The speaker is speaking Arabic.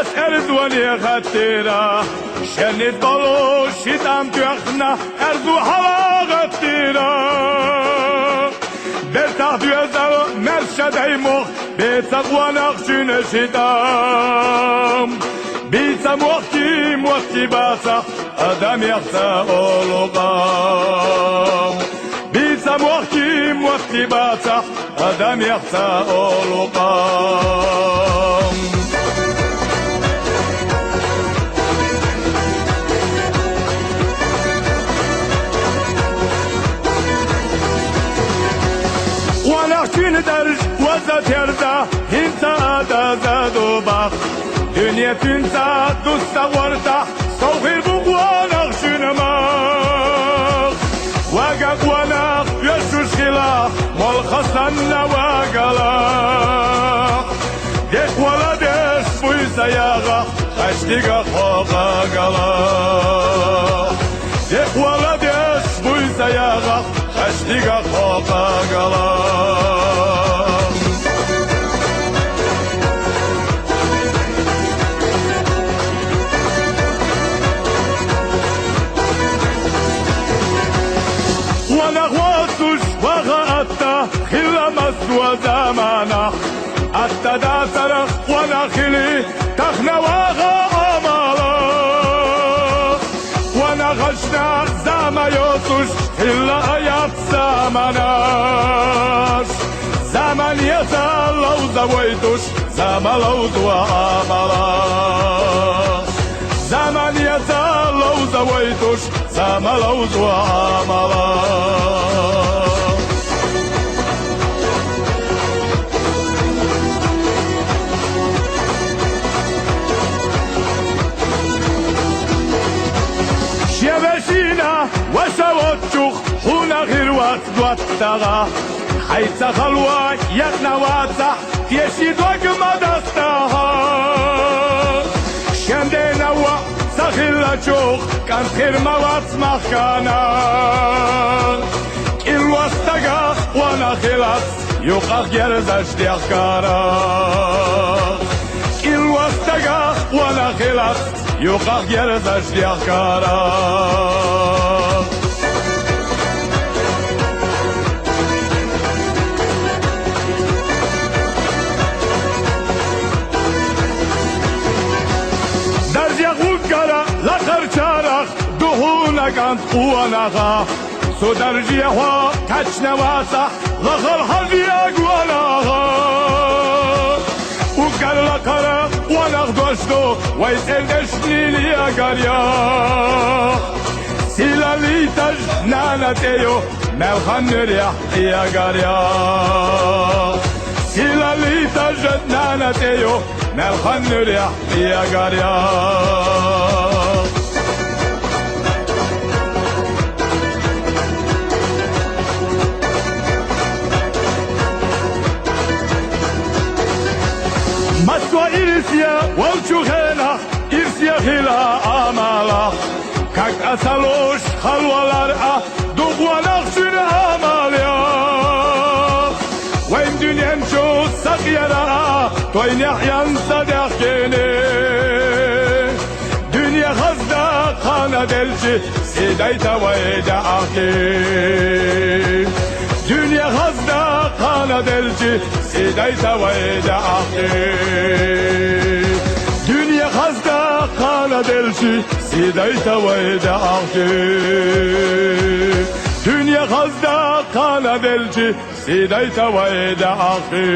بس اردواني خطيرة شنت بلو شتام تيخنا اردو حلا غطيرة برتاح دوزر مرشد مخ بيتسق ونخشن شتام بيتسم وقتي باسا ادم يخسى اولوغام بيتسم وقتي باسا ادم يخسى اولوغام ونخشن درج وزتردا انت زادو باخ دنيا تنسى تستغورتا صوغي بقوانا خشنما وقاق وانا يشوش خلاف والخصنا وقالا ديك ولا ديش بويسا ياغا خشتيقا خوغا قالا ديك ولا ديش بويسا ياغا خشتيقا خوغا قالا ونغوصش وغاتا خلمس وزمانا التدا سرخ ونخلي تخنا وغا امالا ونغشنا زما يوسش إلا ايات زماناش زمان يزال لو زويتش زما لو زوا امالا زمان يزال لو زويتش زما لو زوا امالا شيبشينا وسوتشوخ هنا غير وقت دوتاغا حيث خلوة يتنا واتسح تيشي دوك مدستاها شندينا سخيلا شوخ كان خير موات مخانا كل وستاغا وانا خلاص يوقع جرزش ديخكارا كل وستاغا وانا خلاص يوقع جرزش ديخكارا كانت قواناها سودرجي هوا كاتشنا واسا غخر حزيا قواناها وقال لقرا ونغدوشتو ويسل دشني ليا قريا سيلا ليتج نانتيو ملخن ريح ليا قريا سيلا ليتج نانتيو ملخن ريح ليا قريا مسوا إرسيا والشوخينا إرسيا خلا آمالا كاك أسالوش خلوالارا دوغوانا خشن آماليا وين دنيا نشو سقيرا توين يحيان صديقيني دنيا خزدا خانا دلشي سيدايتا ويدا أخي دنيا خزدا خانا دلشي سيدايتا ويدا أخي دنيا خزدا خانا دلشي سيدايتا ويدا أخي دنيا خزدا خانا دلشي سيدايتا ويدا أخي